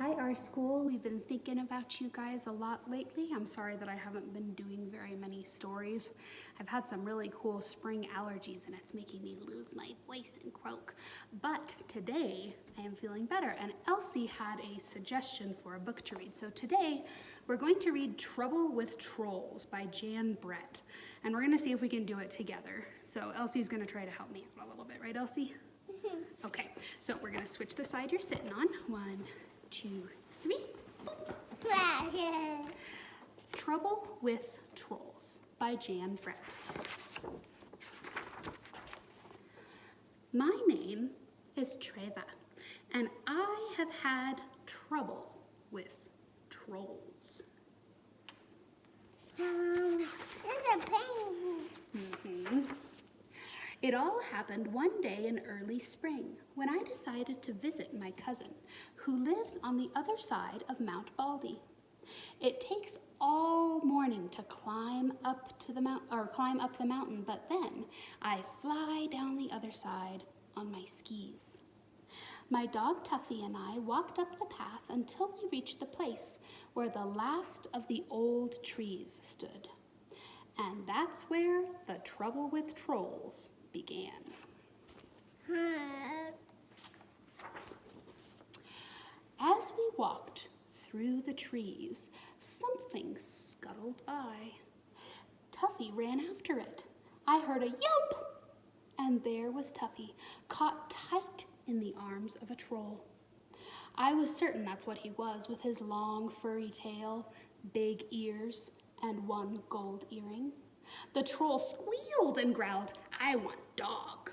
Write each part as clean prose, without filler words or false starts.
Hi, our school. We've been thinking about you guys a lot lately. I'm sorry that I haven't been doing very many stories. I've had some really cool spring allergies and it's making me lose my voice and croak. But today I am feeling better, and Elsie had a suggestion for a book to read. So today we're going to read Trouble with Trolls by Jan Brett, and we're going to see if we can do it together. So Elsie's going to try to help me out a little bit, right, Elsie? Okay, so we're going to switch the side you're sitting on. 1, 2, 3. Trouble with Trolls by Jan Brett. My name is Treva, and I have had trouble with trolls. It's a penguin. It all happened one day in early spring when I decided to visit my cousin, who lives on the other side of Mount Baldy. It takes all morning to climb up the mountain, but then I fly down the other side on my skis. My dog Tuffy and I walked up the path until we reached the place where the last of the old trees stood. And that's where the trouble with trolls began. As we walked through the trees, something scuttled by. Tuffy ran after it. I heard a yelp, and there was Tuffy, caught tight in the arms of a troll. I was certain that's what he was, with his long furry tail, big ears, and one gold earring. The troll squealed and growled, "I want dog."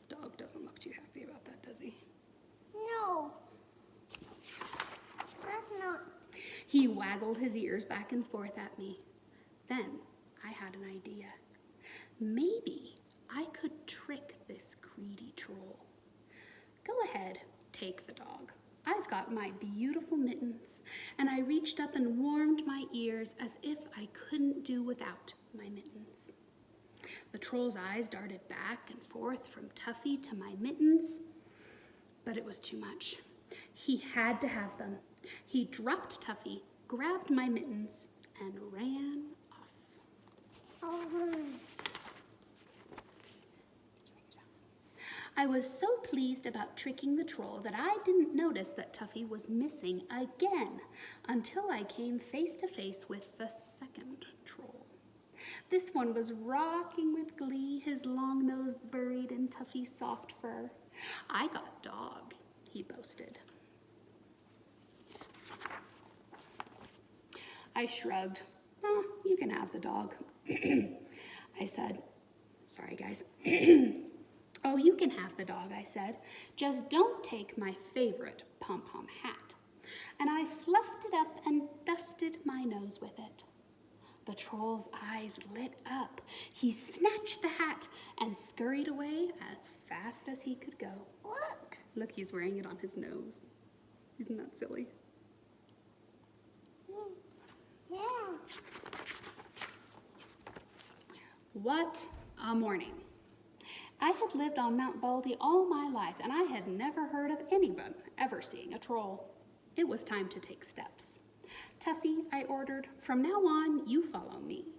Dog doesn't look too happy about that, does he? No. That's not. He waggled his ears back and forth at me. Then I had an idea. Maybe I could trick this greedy troll. Go ahead, take the dog. I've got my beautiful mittens, and I reached up and warmed my ears as if I couldn't do without my mittens. The troll's eyes darted back and forth from Tuffy to my mittens, but it was too much. He had to have them. He dropped Tuffy, grabbed my mittens, and ran off. I was so pleased about tricking the troll that I didn't notice that Tuffy was missing again until I came face to face with the second troll. This one was rocking with glee, his long nose buried in Tuffy's soft fur. "I got dog," he boasted. I shrugged. "You can have the dog," I said. Sorry, guys. "Oh, you can have the dog," I said. "Just don't take my favorite pom-pom hat." And I fluffed it up and dusted my nose with it. The troll's eyes lit up. He snatched the hat and scurried away as fast as he could go. Look, he's wearing it on his nose. Isn't that silly? Yeah. What a morning. I had lived on Mount Baldy all my life, and I had never heard of anyone ever seeing a troll. It was time to take steps. "Tuffy," I ordered, "from now on, you follow me."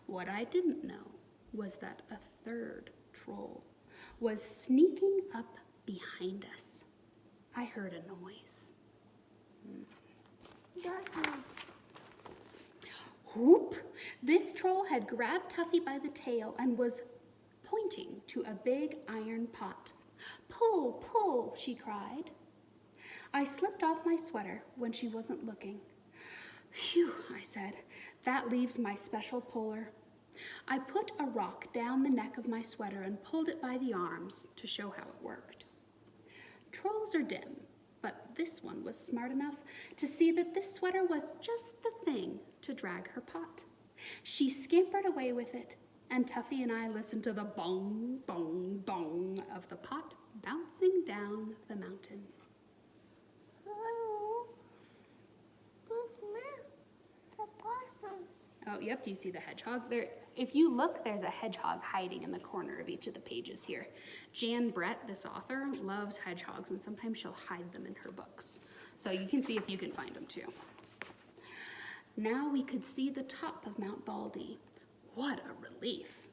What I didn't know was that a third troll was sneaking up behind us. I heard a noise. Whoop! This troll had grabbed Tuffy by the tail and was pointing to a big iron pot. "Pull, pull," she cried. I slipped off my sweater when she wasn't looking. "Phew," I said, "that leaves my special puller." I put a rock down the neck of my sweater and pulled it by the arms to show how it worked. Trolls are dim, but this one was smart enough to see that this sweater was just the thing to drag her pot. She scampered away with it, and Tuffy and I listened to the bong, bong, bong of the pot bouncing down the mountain. Oh, who's Matt? The possum. Oh, yep, do you see the hedgehog? There, if you look, there's a hedgehog hiding in the corner of each of the pages here. Jan Brett, this author, loves hedgehogs, and sometimes she'll hide them in her books. So you can see if you can find them too. Now we could see the top of Mount Baldy. What a relief.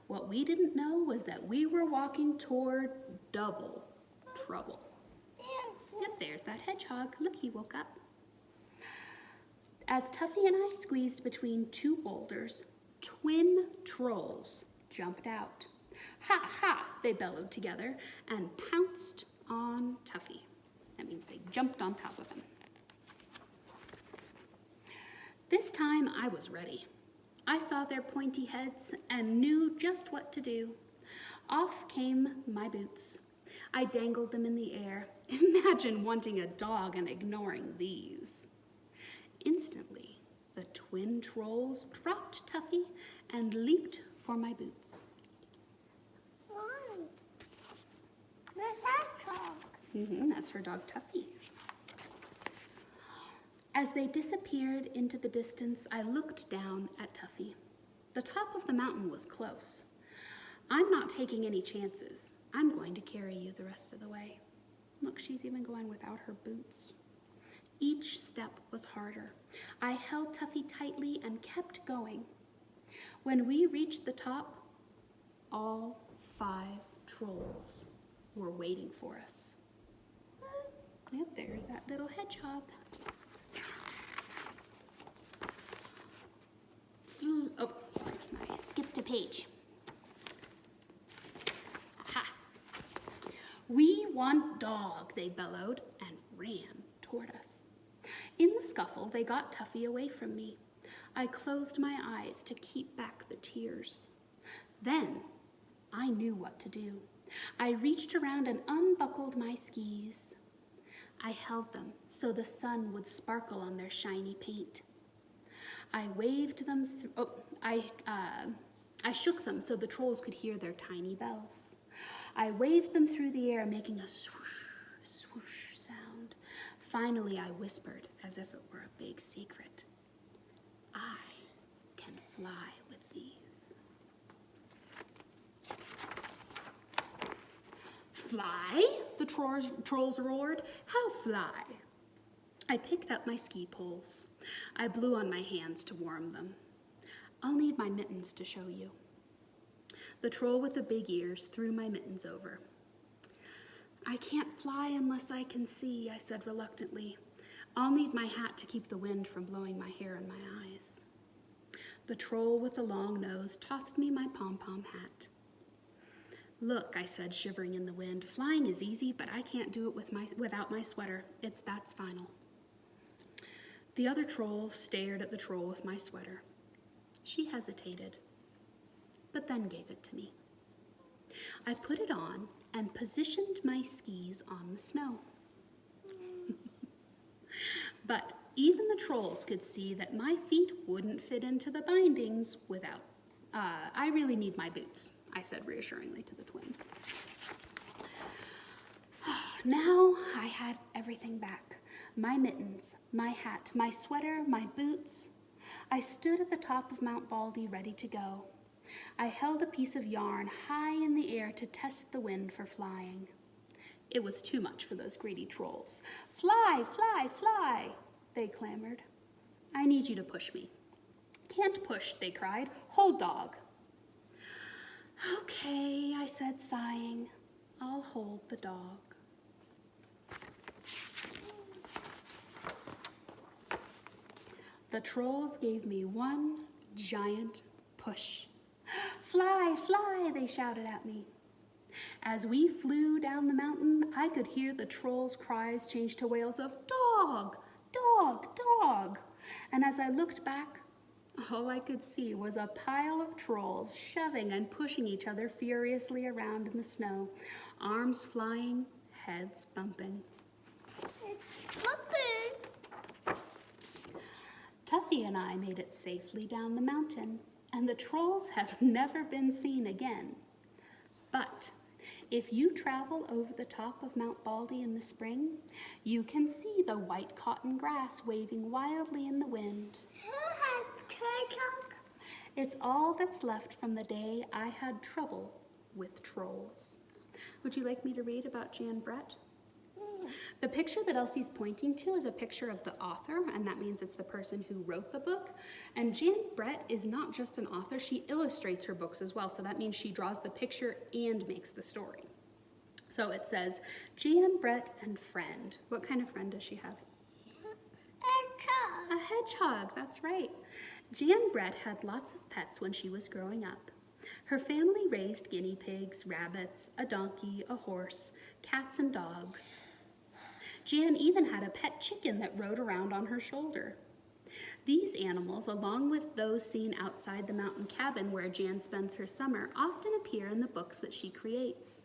What we didn't know was that we were walking toward double trouble. Yep, there's that hedgehog. Look, he woke up. As Tuffy and I squeezed between two boulders, twin trolls jumped out. Ha ha, they bellowed together and pounced on Tuffy. That means they jumped on top of him. This time I was ready. I saw their pointy heads and knew just what to do. Off came my boots. I dangled them in the air. Imagine wanting a dog and ignoring these. Instantly, the twin trolls dropped Tuffy and leaped for my boots. Why? Where's that dog? That's her dog, Tuffy. As they disappeared into the distance, I looked down at Tuffy. The top of the mountain was close. I'm not taking any chances. I'm going to carry you the rest of the way. Look, she's even going without her boots. Each step was harder. I held Tuffy tightly and kept going. When we reached the top, all 5 trolls were waiting for us. Yep, there's that little hedgehog. Oh, I skipped a page. Aha. We want dog, they bellowed and ran toward us. In the scuffle, they got Tuffy away from me. I closed my eyes to keep back the tears. Then I knew what to do. I reached around and unbuckled my skis. I held them so the sun would sparkle on their shiny paint. I waved them through, I shook them so the trolls could hear their tiny bells. I waved them through the air, making a swoosh, swoosh sound. Finally, I whispered as if it were a big secret. I can fly with these. Fly? The trolls roared. How fly? I picked up my ski poles. I blew on my hands to warm them. I'll need my mittens to show you. The troll with the big ears threw my mittens over. I can't fly unless I can see, I said reluctantly. I'll need my hat to keep the wind from blowing my hair in my eyes. The troll with the long nose tossed me my pom-pom hat. Look, I said, shivering in the wind, flying is easy, but I can't do it without my sweater. That's final. The other troll stared at the troll with my sweater. She hesitated, but then gave it to me. I put it on and positioned my skis on the snow. But even the trolls could see that my feet wouldn't fit into the bindings without. I really need my boots, I said reassuringly to the twins. Now I had everything back. My mittens, my hat, my sweater, my boots. I stood at the top of Mount Baldy ready to go. I held a piece of yarn high in the air to test the wind for flying. It was too much for those greedy trolls. Fly, fly, fly, they clamored. I need you to push me. Can't push, they cried. Hold dog. Okay, I said, sighing. I'll hold the dog. The trolls gave me one giant push. Fly, fly, they shouted at me. As we flew down the mountain, I could hear the trolls' cries change to wails of dog, dog, dog. And as I looked back, all I could see was a pile of trolls shoving and pushing each other furiously around in the snow, arms flying, heads bumping. It's bumping. Tuffy and I made it safely down the mountain, and the trolls have never been seen again. But if you travel over the top of Mount Baldy in the spring, you can see the white cotton grass waving wildly in the wind. Who has turtle It's all that's left from the day I had trouble with trolls. Would you like me to read about Jan Brett? The picture that Elsie's pointing to is a picture of the author, and that means it's the person who wrote the book. And Jan Brett is not just an author, she illustrates her books as well, so that means she draws the picture and makes the story. So it says, Jan Brett and friend. What kind of friend does she have? Hedgehog. A hedgehog, that's right. Jan Brett had lots of pets when she was growing up. Her family raised guinea pigs, rabbits, a donkey, a horse, cats, and dogs. Jan even had a pet chicken that rode around on her shoulder. These animals, along with those seen outside the mountain cabin where Jan spends her summer, often appear in the books that she creates.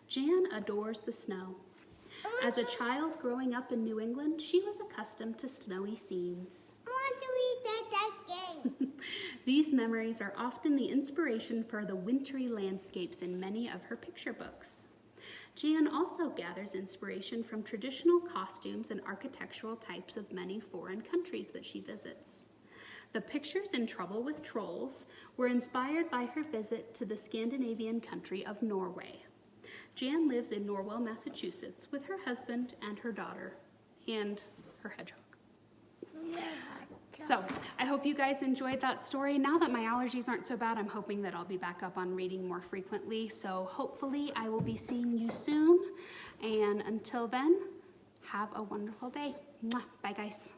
Jan adores the snow. As a child growing up in New England, she was accustomed to snowy scenes. I want to read that game. These memories are often the inspiration for the wintry landscapes in many of her picture books. Jan also gathers inspiration from traditional costumes and architectural types of many foreign countries that she visits. The pictures in Trouble with Trolls were inspired by her visit to the Scandinavian country of Norway. Jan lives in Norwell, Massachusetts with her husband and her daughter and her hedgehog. So I hope you guys enjoyed that story. Now that my allergies aren't so bad, I'm hoping that I'll be back up on reading more frequently. So hopefully I will be seeing you soon. And until then, have a wonderful day. Mwah. Bye, guys.